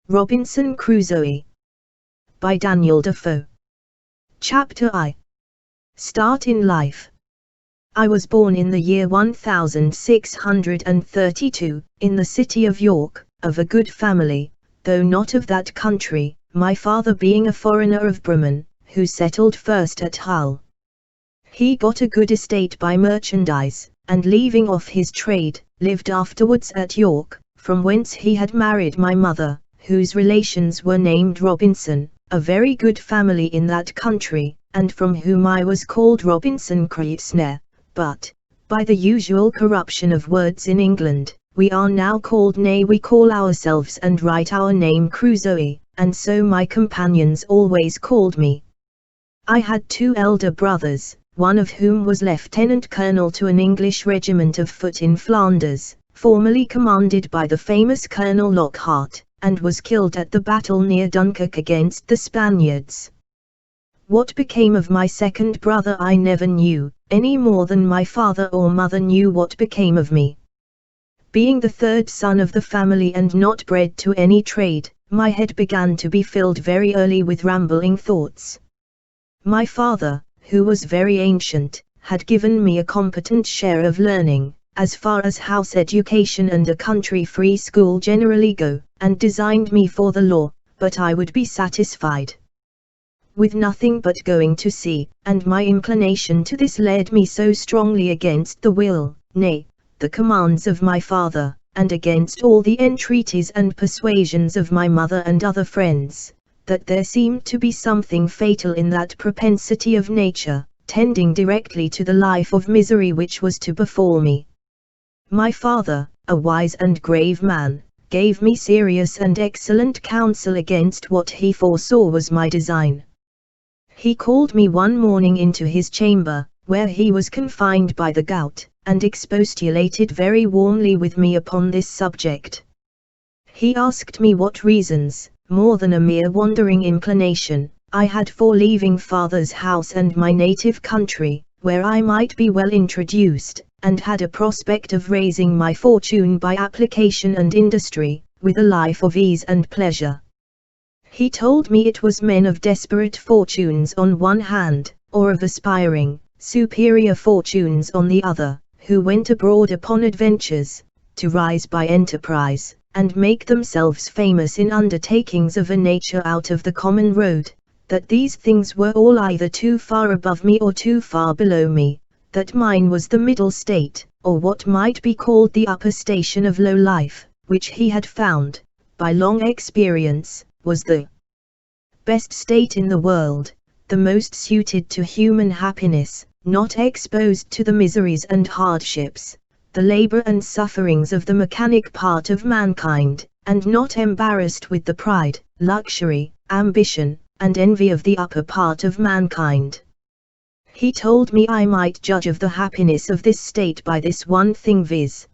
Robinson Crusoe by Daniel Defoe. Chapter I. Start in Life. I was born in the year 1632, in the city of York, of a good family, though not of that country, my father being a foreigner of Bremen, who settled first at Hull. He got a good estate by merchandise, and leaving off his trade, lived afterwards at York, from whence he had married my mother, whose relations were named Robinson, a very good family in that country, and from whom I was called Robinson Crusoe. But, by the usual corruption of words in England, we are now called, nay, we call ourselves and write our name Crusoe, and so my companions always called me. I had 2 elder brothers, one of whom was lieutenant colonel to an English regiment of foot in Flanders, formerly commanded by the famous Colonel Lockhart, and was killed at the battle near Dunkirk against the Spaniards. What became of my second brother I never knew, any more than my father or mother knew what became of me. Being the 3rd son of the family and not bred to any trade, my head began to be filled very early with rambling thoughts. My father, who was very ancient, had given me a competent share of learning, as far as house education and a country free school generally go, and designed me for the law, but I would be satisfied with nothing but going to sea, and my inclination to this led me so strongly against the will, nay, the commands of my father, and against all the entreaties and persuasions of my mother and other friends, that there seemed to be something fatal in that propensity of nature, tending directly to the life of misery which was to befall me. My father, a wise and grave man, gave me serious and excellent counsel against what he foresaw was my design. He called me one morning into his chamber, where he was confined by the gout, and expostulated very warmly with me upon this subject. He asked me what reasons, more than a mere wandering inclination, I had for leaving father's house and my native country, where I might be well introduced, and had a prospect of raising my fortune by application and industry, with a life of ease and pleasure. He told me it was men of desperate fortunes on one hand, or of aspiring, superior fortunes on the other, who went abroad upon adventures, to rise by enterprise, and make themselves famous in undertakings of a nature out of the common road, that these things were all either too far above me or too far below me, that mine was the middle state, or what might be called the upper station of low life, which he had found, by long experience, was the best state in the world, the most suited to human happiness, not exposed to the miseries and hardships, the labor and sufferings of the mechanic part of mankind, and not embarrassed with the pride, luxury, ambition, and envy of the upper part of mankind. He told me I might judge of the happiness of this state by this one thing, viz.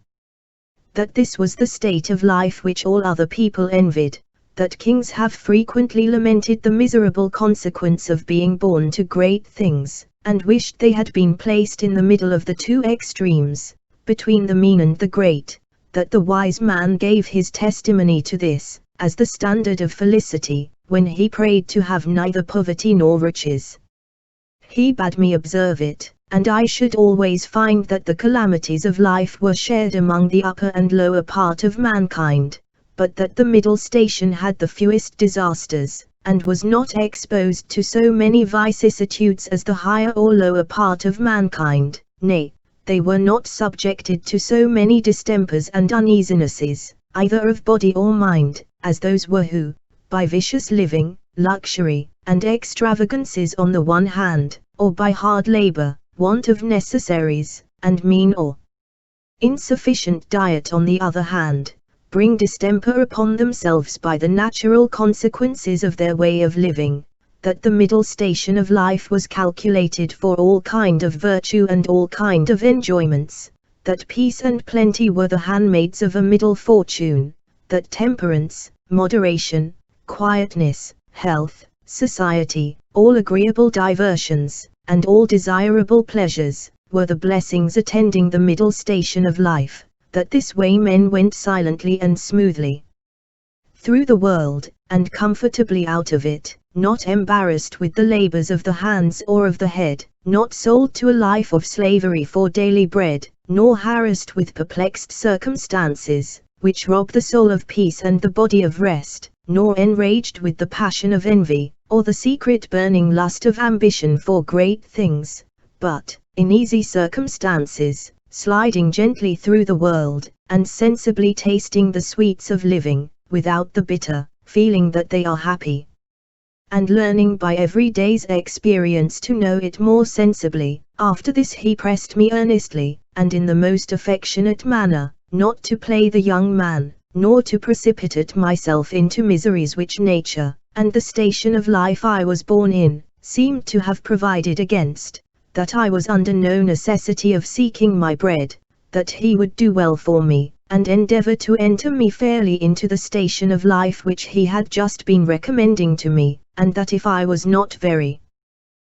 that this was the state of life which all other people envied, that kings have frequently lamented the miserable consequence of being born to great things, and wished they had been placed in the middle of the 2 extremes, between the mean and the great, that the wise man gave his testimony to this, as the standard of felicity, when he prayed to have neither poverty nor riches. He bade me observe it, and I should always find that the calamities of life were shared among the upper and lower part of mankind, but that the middle station had the fewest disasters, and was not exposed to so many vicissitudes as the higher or lower part of mankind, nay, they were not subjected to so many distempers and uneasinesses, either of body or mind, as those were who, by vicious living, luxury, and extravagances on the one hand, or by hard labor, want of necessaries, and mean or insufficient diet on the other hand, bring distemper upon themselves by the natural consequences of their way of living, that the middle station of life was calculated for all kind of virtue and all kind of enjoyments, that peace and plenty were the handmaids of a middle fortune, that temperance, moderation, quietness, health, society, all agreeable diversions, and all desirable pleasures, were the blessings attending the middle station of life, that this way men went silently and smoothly through the world, and comfortably out of it, not embarrassed with the labors of the hands or of the head, not sold to a life of slavery for daily bread, nor harassed with perplexed circumstances, which rob the soul of peace and the body of rest, nor enraged with the passion of envy, or the secret burning lust of ambition for great things, but, in easy circumstances, sliding gently through the world, and sensibly tasting the sweets of living, without the bitter, feeling that they are happy, and learning by every day's experience to know it more sensibly. After this he pressed me earnestly, and in the most affectionate manner, not to play the young man, nor to precipitate myself into miseries which nature, and the station of life I was born in, seemed to have provided against, that I was under no necessity of seeking my bread, that he would do well for me, and endeavor to enter me fairly into the station of life which he had just been recommending to me, and that if I was not very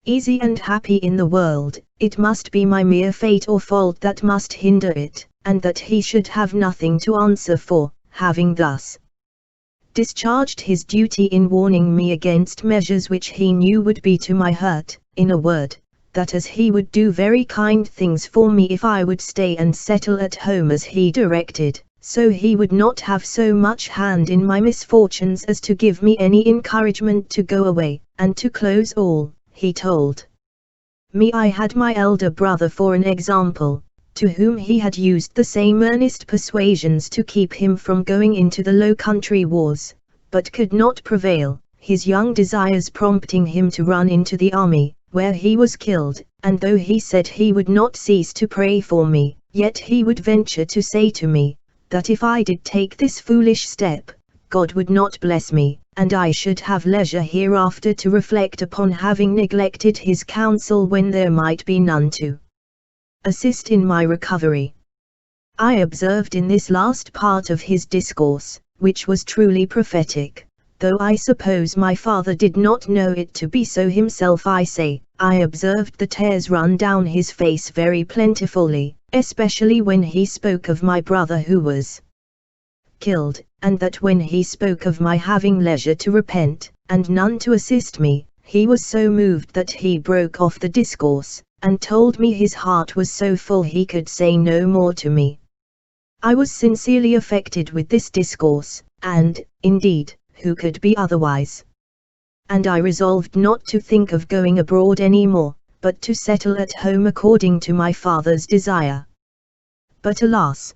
easy and happy in the world, it must be my mere fate or fault that must hinder it, and that he should have nothing to answer for, having thus discharged his duty in warning me against measures which he knew would be to my hurt. In a word, that as he would do very kind things for me if I would stay and settle at home as he directed, so he would not have so much hand in my misfortunes as to give me any encouragement to go away, and to close all. He told me I had my elder brother for an example, to whom he had used the same earnest persuasions to keep him from going into the Low Country wars, but could not prevail, his young desires prompting him to run into the army, where he was killed, and though he said he would not cease to pray for me, yet he would venture to say to me, that if I did take this foolish step, God would not bless me, and I should have leisure hereafter to reflect upon having neglected his counsel when there might be none to assist in my recovery. I observed in this last part of his discourse, which was truly prophetic, though I suppose my father did not know it to be so himself. I observed the tears run down his face very plentifully, especially when he spoke of my brother who was killed, and that when he spoke of my having leisure to repent, and none to assist me, he was so moved that he broke off the discourse, and told me his heart was so full he could say no more to me. I was sincerely affected with this discourse, and, indeed, who could be otherwise? And I resolved not to think of going abroad any more, but to settle at home according to my father's desire. But alas!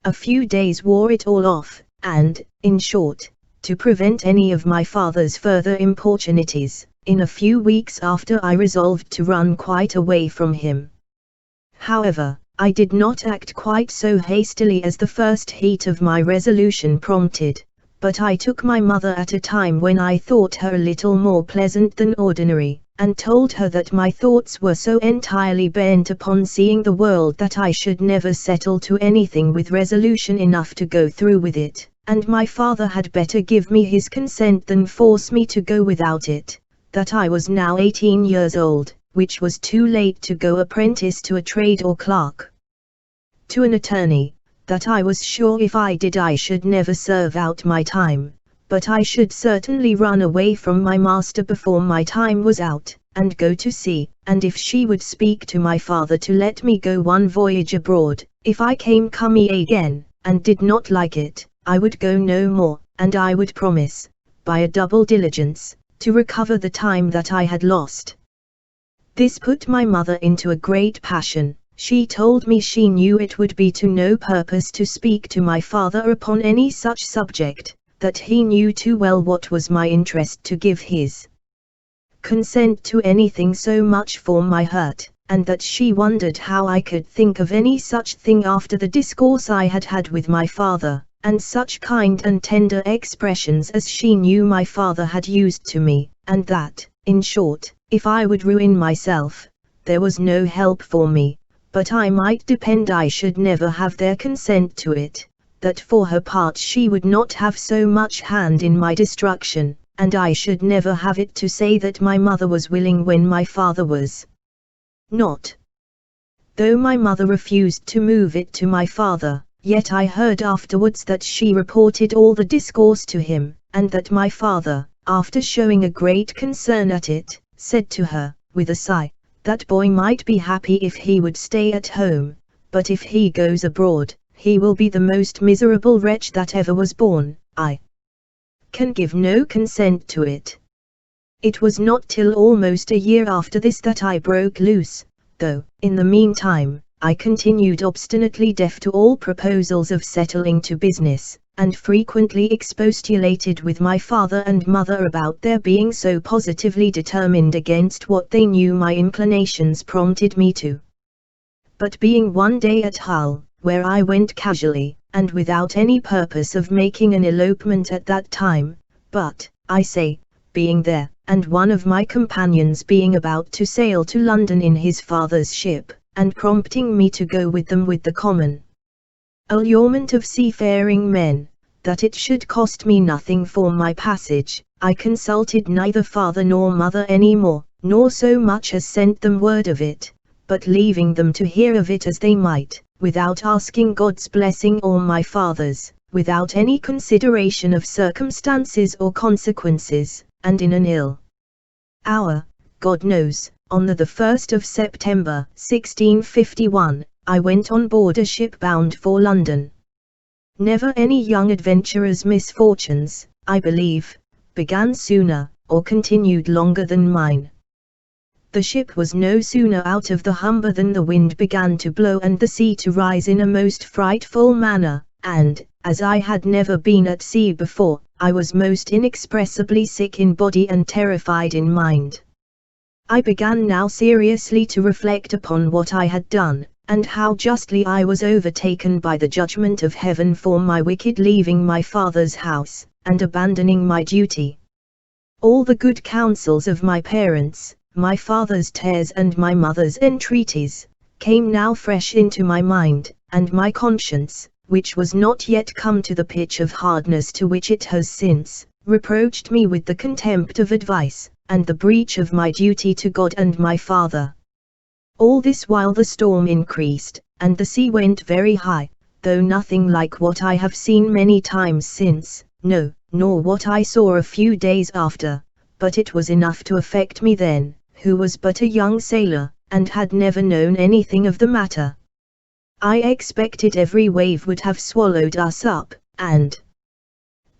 A few days wore it all off, and, in short, to prevent any of my father's further importunities, in a few weeks after I resolved to run quite away from him. However, I did not act quite so hastily as the first heat of my resolution prompted, but I took my mother at a time when I thought her a little more pleasant than ordinary, and told her that my thoughts were so entirely bent upon seeing the world that I should never settle to anything with resolution enough to go through with it, and my father had better give me his consent than force me to go without it, that I was now 18 years old, which was too late to go apprentice to a trade or clerk to an attorney, that I was sure if I did I should never serve out my time, but I should certainly run away from my master before my time was out, and go to sea, and if she would speak to my father to let me go one voyage abroad, if I came coming again, and did not like it, I would go no more, and I would promise, by a double diligence, to recover the time that I had lost. This put my mother into a great passion. She told me she knew it would be to no purpose to speak to my father upon any such subject, that he knew too well what was my interest to give his consent to anything so much for my hurt, and that she wondered how I could think of any such thing after the discourse I had had with my father, and such kind and tender expressions as she knew my father had used to me, and that, in short, if I would ruin myself, there was no help for me, but I might depend I should never have their consent to it, that for her part she would not have so much hand in my destruction, and I should never have it to say that my mother was willing when my father was not. Though my mother refused to move it to my father, yet I heard afterwards that she reported all the discourse to him, and that my father, after showing a great concern at it, said to her, with a sigh, that boy might be happy if he would stay at home, but if he goes abroad, he will be the most miserable wretch that ever was born. I can give no consent to it. It was not till almost a year after this that I broke loose, though, in the meantime, I continued obstinately deaf to all proposals of settling to business, and frequently expostulated with my father and mother about their being so positively determined against what they knew my inclinations prompted me to. But being one day at Hull, where I went casually, and without any purpose of making an elopement at that time, but, I say, being there, and one of my companions being about to sail to London in his father's ship, and prompting me to go with them with the common allurement of seafaring men, that it should cost me nothing for my passage, I consulted neither father nor mother any more, nor so much as sent them word of it, but leaving them to hear of it as they might, without asking God's blessing or my father's, without any consideration of circumstances or consequences, and in an ill hour, God knows, on the 1st of September, 1651, I went on board a ship bound for London. Never any young adventurer's misfortunes, I believe, began sooner, or continued longer than mine. The ship was no sooner out of the Humber than the wind began to blow and the sea to rise in a most frightful manner, and, as I had never been at sea before, I was most inexpressibly sick in body and terrified in mind. I began now seriously to reflect upon what I had done, and how justly I was overtaken by the judgment of heaven for my wicked leaving my father's house, and abandoning my duty. All the good counsels of my parents, my father's tears and my mother's entreaties, came now fresh into my mind, and my conscience, which was not yet come to the pitch of hardness to which it has since, reproached me with the contempt of advice, and the breach of my duty to God and my father. All this while the storm increased, and the sea went very high, though nothing like what I have seen many times since, no, nor what I saw a few days after, but it was enough to affect me then, who was but a young sailor, and had never known anything of the matter. I expected every wave would have swallowed us up, and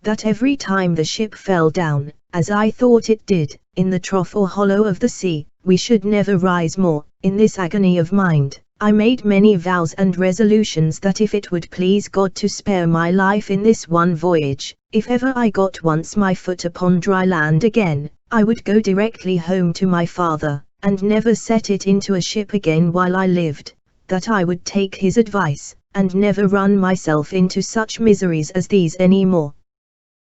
that every time the ship fell down, as I thought it did, in the trough or hollow of the sea, we should never rise more. In this agony of mind, I made many vows and resolutions that if it would please God to spare my life in this one voyage, if ever I got once my foot upon dry land again, I would go directly home to my father, and never set it into a ship again while I lived, that I would take his advice, and never run myself into such miseries as these any more.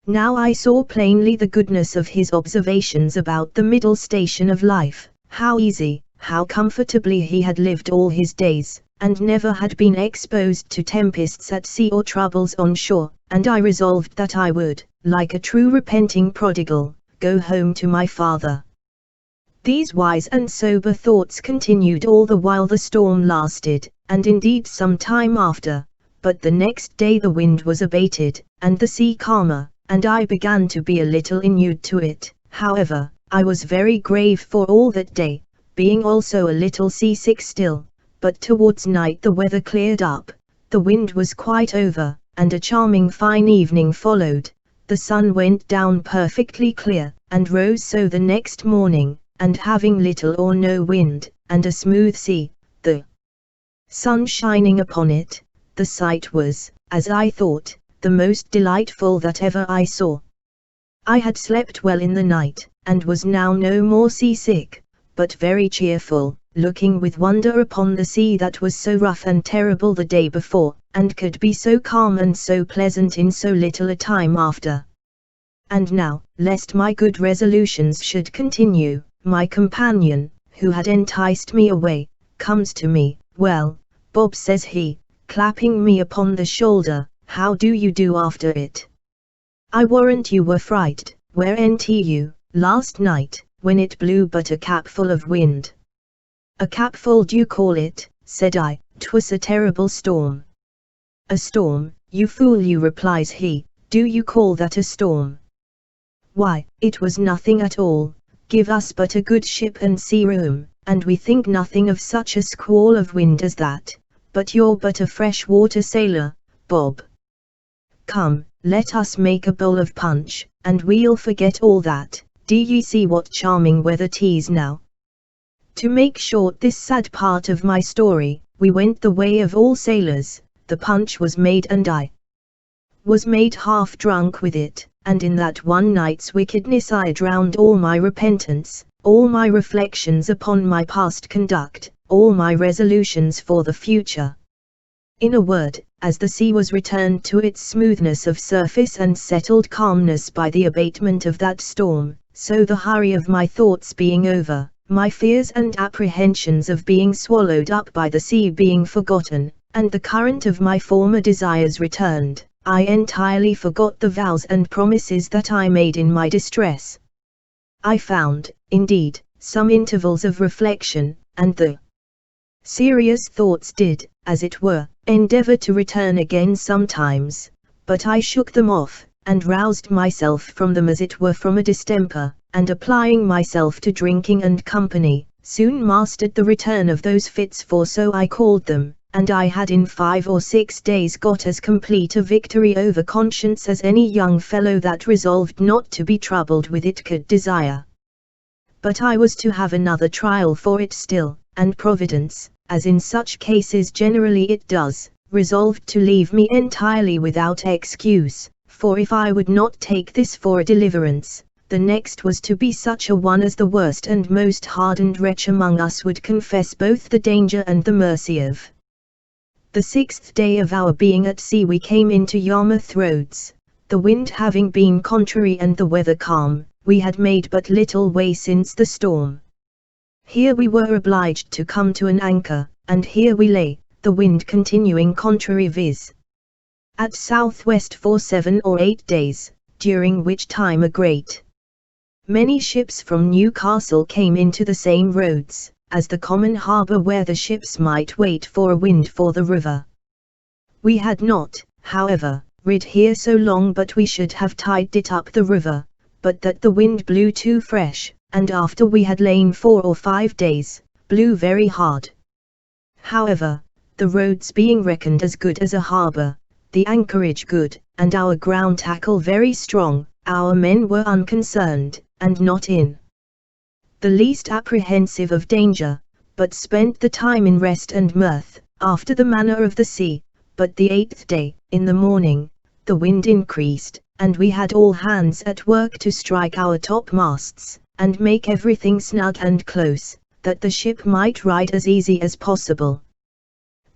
Now I saw plainly the goodness of his observations about the middle station of life, how easy, how comfortably he had lived all his days, and never had been exposed to tempests at sea or troubles on shore, and I resolved that I would, like a true repenting prodigal, go home to my father. These wise and sober thoughts continued all the while the storm lasted, and indeed some time after, but the next day the wind was abated, and the sea calmer, and I began to be a little inured to it. However, I was very grave for all that day, being also a little seasick still, but towards night the weather cleared up, the wind was quite over, and a charming fine evening followed. The sun went down perfectly clear, and rose so the next morning, and having little or no wind, and a smooth sea, the sun shining upon it, the sight was, as I thought, the most delightful that ever I saw. I had slept well in the night, and was now no more seasick, but very cheerful, looking with wonder upon the sea that was so rough and terrible the day before, and could be so calm and so pleasant in so little a time after. And now, lest my good resolutions should continue, my companion, who had enticed me away, comes to me. "Well, Bob," says he, clapping me upon the shoulder, "how do you do after it? I warrant you were frighted, weren't you, last night, when it blew but a capful of wind?" "A capful do you call it?" said I. "'Twas a terrible storm." "A storm, you fool you," replies he, "do you call that a storm? Why, it was nothing at all, give us but a good ship and sea room, and we think nothing of such a squall of wind as that, but you're but a fresh-water sailor, Bob. Come, let us make a bowl of punch, and we'll forget all that. Do ye see what charming weather 'tis now?" To make short this sad part of my story, we went the way of all sailors. The punch was made and I was made half drunk with it, and in that one night's wickedness I drowned all my repentance, all my reflections upon my past conduct, all my resolutions for the future. In a word, as the sea was returned to its smoothness of surface and settled calmness by the abatement of that storm, so the hurry of my thoughts being over, my fears and apprehensions of being swallowed up by the sea being forgotten, and the current of my former desires returned, I entirely forgot the vows and promises that I made in my distress. I found, indeed, some intervals of reflection, and the serious thoughts did, as it were, endeavor to return again sometimes, but I shook them off, and roused myself from them as it were from a distemper, and applying myself to drinking and company, soon mastered the return of those fits, for so I called them, and I had in 5 or 6 days got as complete a victory over conscience as any young fellow that resolved not to be troubled with it could desire. But I was to have another trial for it still, and Providence, as in such cases generally it does, resolved to leave me entirely without excuse, for if I would not take this for a deliverance, the next was to be such a one as the worst and most hardened wretch among us would confess both the danger and the mercy of. The 6th day of our being at sea we came into Yarmouth Roads, the wind having been contrary and the weather calm. We had made but little way since the storm. Here we were obliged to come to an anchor, and here we lay, the wind continuing contrary, viz. at southwest for 7 or 8 days, during which time a great many ships from Newcastle came into the same roads, as the common harbour where the ships might wait for a wind for the river. We had not, however, rid here so long but we should have tied it up the river, but that the wind blew too fresh, and after we had lain 4 or 5 days, blew very hard. However, the roads being reckoned as good as a harbour, the anchorage good, and our ground tackle very strong, our men were unconcerned, and not in the least apprehensive of danger, but spent the time in rest and mirth, after the manner of the sea. But the 8th day, in the morning, the wind increased, and we had all hands at work to strike our topmasts, and make everything snug and close, that the ship might ride as easy as possible.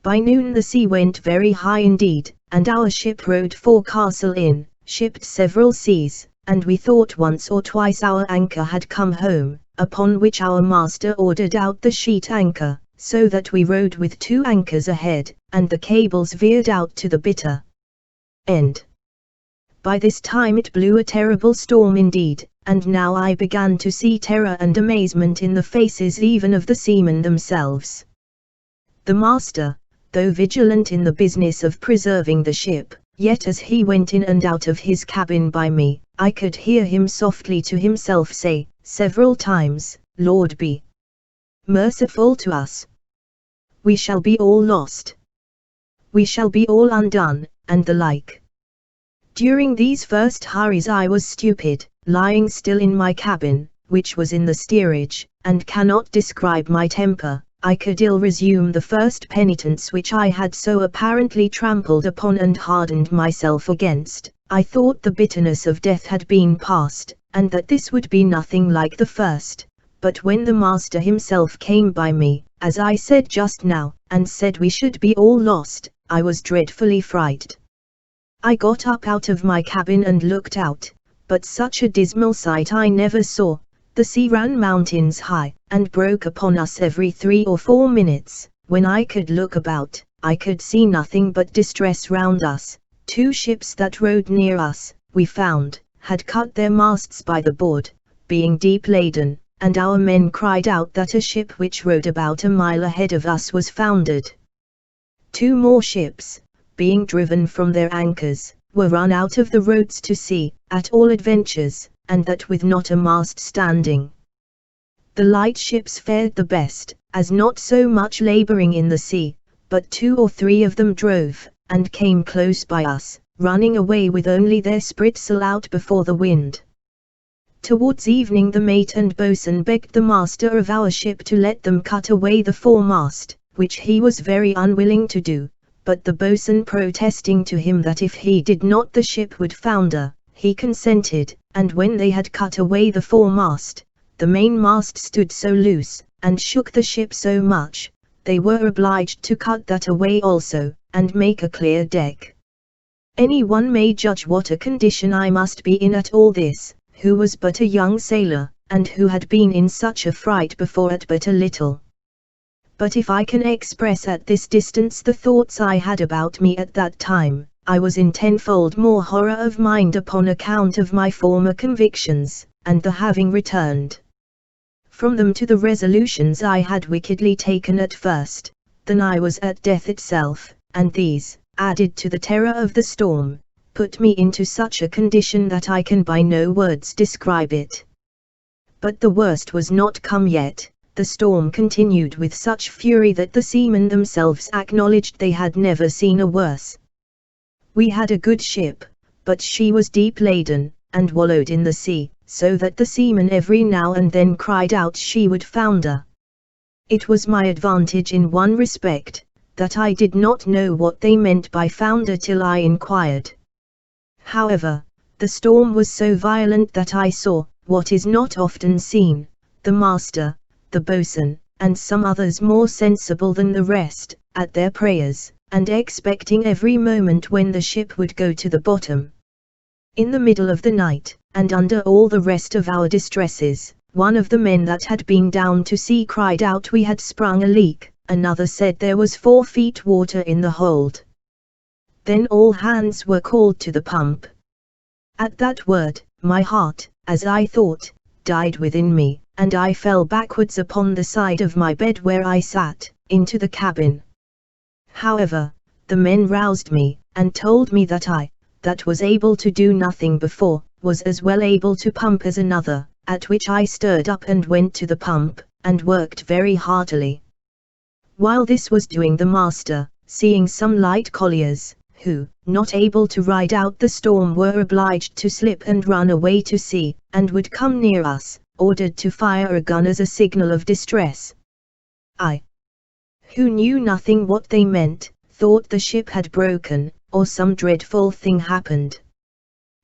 By noon the sea went very high indeed, and our ship rode forecastle in, shipped several seas, and we thought once or twice our anchor had come home, upon which our master ordered out the sheet anchor, so that we rode with 2 anchors ahead, and the cables veered out to the bitter end. By this time it blew a terrible storm indeed, and now I began to see terror and amazement in the faces even of the seamen themselves. The master, though vigilant in the business of preserving the ship, yet as he went in and out of his cabin by me, I could hear him softly to himself say, several times, "Lord be merciful to us. We shall be all lost. We shall be all undone," and the like. During these first hurries I was stupid, lying still in my cabin, which was in the steerage, and cannot describe my temper. I could ill resume the first penitence which I had so apparently trampled upon and hardened myself against. I thought the bitterness of death had been past, and that this would be nothing like the first. But when the master himself came by me, as I said just now, and said we should be all lost, I was dreadfully frightened. I got up out of my cabin and looked out, but such a dismal sight I never saw. The sea ran mountains high, and broke upon us every 3 or 4 minutes. When I could look about, I could see nothing but distress round us. 2 ships that rode near us, we found, had cut their masts by the board, being deep laden, and our men cried out that a ship which rode about a mile ahead of us was foundered. 2 more ships, being driven from their anchors, were run out of the roads to sea, at all adventures, and that with not a mast standing. The light ships fared the best, as not so much laboring in the sea, but 2 or 3 of them drove, and came close by us, running away with only their spritsail out before the wind. Towards evening the mate and boatswain begged the master of our ship to let them cut away the foremast, which he was very unwilling to do, but the boatswain protesting to him that if he did not the ship would founder, he consented, and when they had cut away the foremast, the mainmast stood so loose, and shook the ship so much, they were obliged to cut that away also, and make a clear deck. Any one may judge what a condition I must be in at all this, who was but a young sailor, and who had been in such a fright before at but a little. But if I can express at this distance the thoughts I had about me at that time, I was in tenfold more horror of mind upon account of my former convictions, and the having returned from them to the resolutions I had wickedly taken at first, than I was at death itself, and these, added to the terror of the storm, put me into such a condition that I can by no words describe it. But the worst was not come yet. The storm continued with such fury that the seamen themselves acknowledged they had never seen a worse. We had a good ship, but she was deep laden, and wallowed in the sea, so that the seamen every now and then cried out she would founder. It was my advantage in one respect, that I did not know what they meant by founder till I inquired. However, the storm was so violent that I saw, what is not often seen, the master, the boatswain, and some others more sensible than the rest, at their prayers, and expecting every moment when the ship would go to the bottom. In the middle of the night, and under all the rest of our distresses, one of the men that had been down to sea cried out we had sprung a leak, another said there was 4 feet water in the hold. Then all hands were called to the pump. At that word, my heart, as I thought, died within me, and I fell backwards upon the side of my bed where I sat, into the cabin. However, the men roused me, and told me that I, that was able to do nothing before, was as well able to pump as another, at which I stirred up and went to the pump, and worked very heartily. While this was doing the master, seeing some light colliers, who, not able to ride out the storm were obliged to slip and run away to sea, and would come near us, ordered to fire a gun as a signal of distress. I, who knew nothing what they meant, thought the ship had broken, or some dreadful thing happened.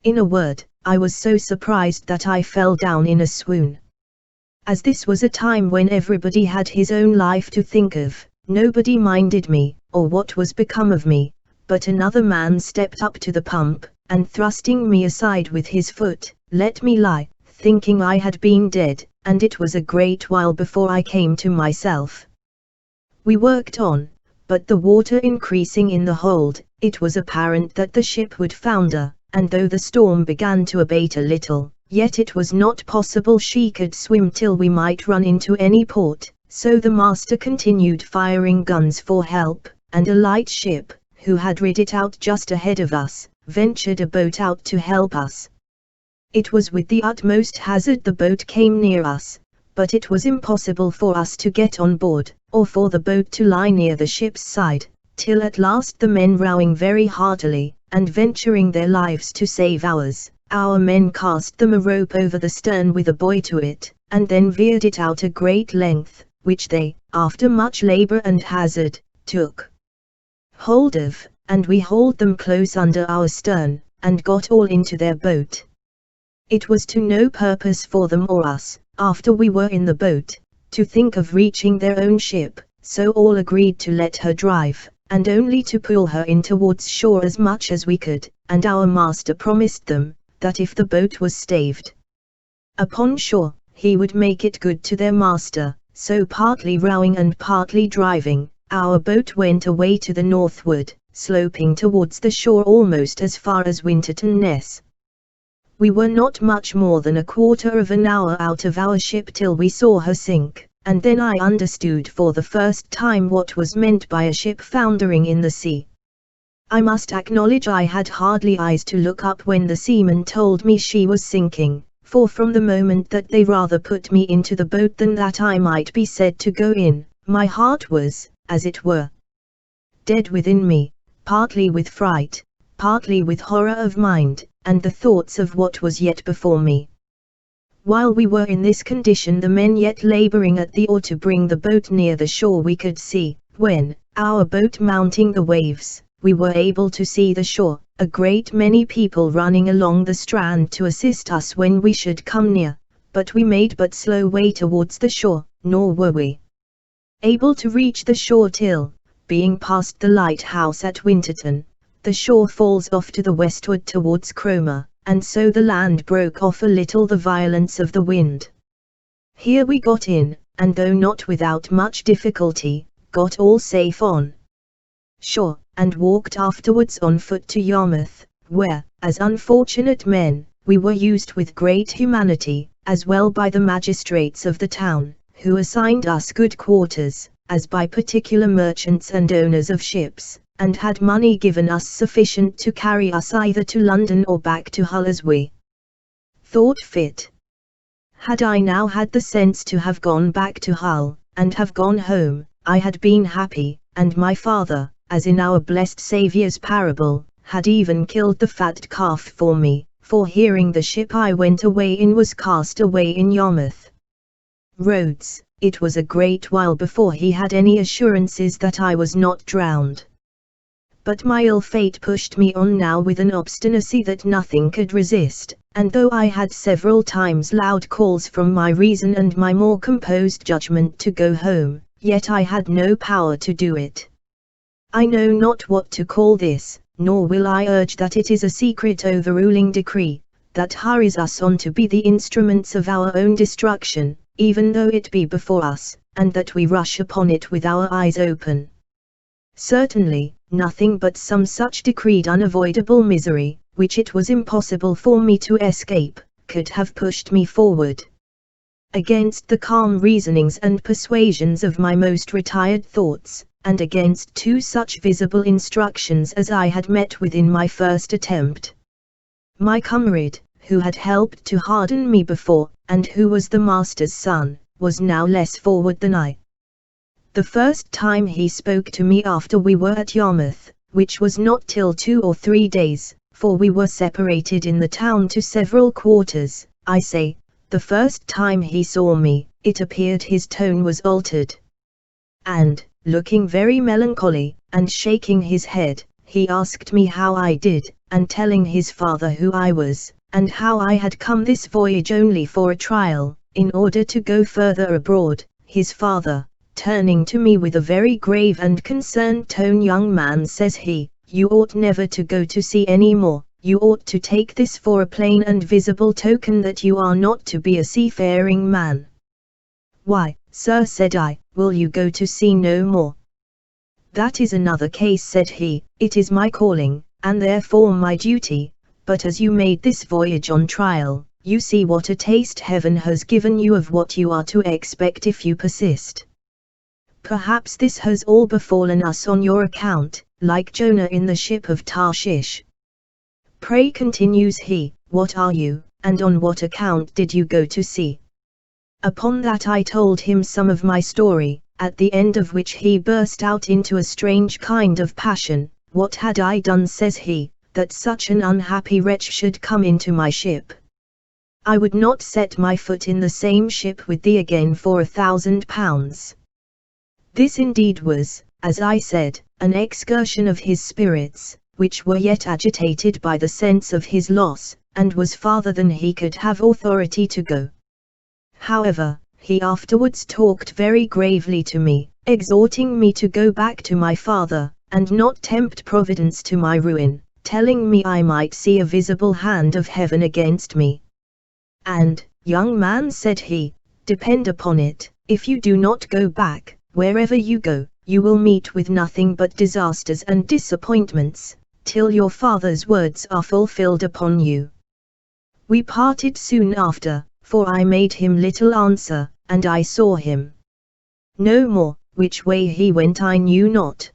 In a word, I was so surprised that I fell down in a swoon. As this was a time when everybody had his own life to think of, nobody minded me, or what was become of me, but another man stepped up to the pump, and thrusting me aside with his foot, let me lie, thinking I had been dead, and it was a great while before I came to myself. We worked on, but the water increasing in the hold, it was apparent that the ship would founder, and though the storm began to abate a little, yet it was not possible she could swim till we might run into any port, so the master continued firing guns for help, and a light ship, who had rid it out just ahead of us, ventured a boat out to help us. It was with the utmost hazard the boat came near us, but it was impossible for us to get on board, or for the boat to lie near the ship's side, till at last the men rowing very heartily, and venturing their lives to save ours, our men cast them a rope over the stern with a buoy to it, and then veered it out a great length, which they, after much labor and hazard, took hold of, and we hauled them close under our stern, and got all into their boat. It was to no purpose for them or us, after we were in the boat, to think of reaching their own ship, so all agreed to let her drive, and only to pull her in towards shore as much as we could, and our master promised them, that if the boat was staved upon shore, he would make it good to their master. So partly rowing and partly driving, our boat went away to the northward, sloping towards the shore almost as far as Winterton Ness. We were not much more than a quarter of an hour out of our ship till we saw her sink, and then I understood for the first time what was meant by a ship foundering in the sea. I must acknowledge I had hardly eyes to look up when the seaman told me she was sinking, for from the moment that they rather put me into the boat than that I might be said to go in, my heart was, as it were, dead within me, partly with fright, partly with horror of mind, and the thoughts of what was yet before me. While we were in this condition, the men yet laboring at the oar to bring the boat near the shore, we could see, when, our boat mounting the waves, we were able to see the shore, a great many people running along the strand to assist us when we should come near, but we made but slow way towards the shore, nor were we able to reach the shore till, being past the lighthouse at Winterton, the shore falls off to the westward towards Cromer, and so the land broke off a little the violence of the wind. Here we got in, and though not without much difficulty, got all safe on shore, and walked afterwards on foot to Yarmouth, where, as unfortunate men, we were used with great humanity, as well by the magistrates of the town, who assigned us good quarters, as by particular merchants and owners of ships, and had money given us sufficient to carry us either to London or back to Hull as we thought fit. Had I now had the sense to have gone back to Hull, and have gone home, I had been happy, and my father, as in our blessed Saviour's parable, had even killed the fat calf for me, for hearing the ship I went away in was cast away in Yarmouth Roads. It was a great while before he had any assurances that I was not drowned. But my ill fate pushed me on now with an obstinacy that nothing could resist, and though I had several times loud calls from my reason and my more composed judgment to go home, yet I had no power to do it. I know not what to call this, nor will I urge that it is a secret overruling decree, that hurries us on to be the instruments of our own destruction, even though it be before us, and that we rush upon it with our eyes open. Certainly, nothing but some such decreed unavoidable misery, which it was impossible for me to escape, could have pushed me forward. Against the calm reasonings and persuasions of my most retired thoughts, and against two such visible instructions as I had met with in my first attempt, my comrade, who had helped to harden me before, and who was the master's son, was now less forward than I. The first time he spoke to me after we were at Yarmouth, which was not till 2 or 3 days, for we were separated in the town to several quarters, I say, the first time he saw me, it appeared his tone was altered. And, looking very melancholy, and shaking his head, he asked me how I did, and telling his father who I was, and how I had come this voyage only for a trial, in order to go further abroad, his father, turning to me with a very grave and concerned tone, "Young man," says he, "you ought never to go to sea any more, you ought to take this for a plain and visible token that you are not to be a seafaring man." "Why, sir," said I, "will you go to sea no more?" "That is another case," said he, "it is my calling, and therefore my duty, but as you made this voyage on trial, you see what a taste heaven has given you of what you are to expect if you persist. Perhaps this has all befallen us on your account, like Jonah in the ship of Tarshish. Pray," continues he, "what are you, and on what account did you go to sea?" Upon that I told him some of my story, at the end of which he burst out into a strange kind of passion. "What had I done," says he, "that such an unhappy wretch should come into my ship? I would not set my foot in the same ship with thee again for £1,000. This indeed was, as I said, an excursion of his spirits, which were yet agitated by the sense of his loss, and was farther than he could have authority to go. However, he afterwards talked very gravely to me, exhorting me to go back to my father, and not tempt Providence to my ruin, telling me I might see a visible hand of heaven against me. And, young man, said he, depend upon it, if you do not go back, wherever you go, you will meet with nothing but disasters and disappointments, till your father's words are fulfilled upon you. We parted soon after, for I made him little answer, and I saw him no more. Which way he went I knew not.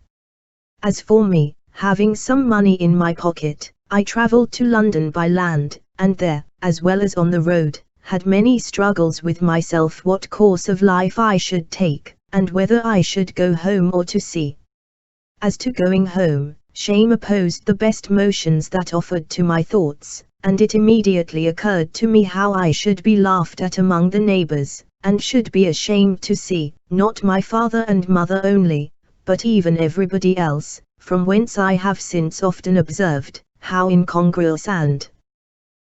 As for me, having some money in my pocket, I travelled to London by land, and there, as well as on the road, had many struggles with myself what course of life I should take, and whether I should go home or to sea. As to going home, shame opposed the best motions that offered to my thoughts, and it immediately occurred to me how I should be laughed at among the neighbours, and should be ashamed to see, not my father and mother only, but even everybody else, from whence I have since often observed, how incongruous and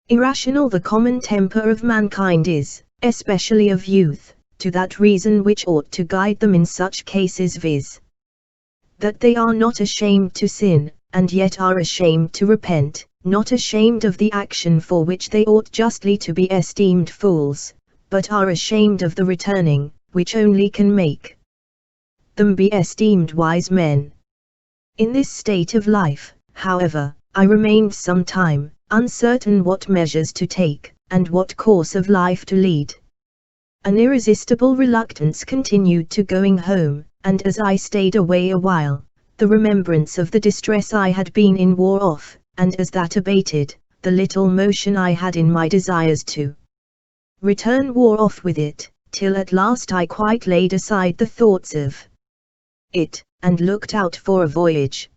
irrational the common temper of mankind is, especially of youth, to that reason which ought to guide them in such cases, viz. That they are not ashamed to sin, and yet are ashamed to repent, not ashamed of the action for which they ought justly to be esteemed fools, but are ashamed of the returning, which only can make them be esteemed wise men. In this state of life, however, I remained some time, uncertain what measures to take, and what course of life to lead. An irresistible reluctance continued to going home, and as I stayed away a while, the remembrance of the distress I had been in wore off, and as that abated, the little motion I had in my desires to return wore off with it, till at last I quite laid aside the thoughts of it, and looked out for a voyage,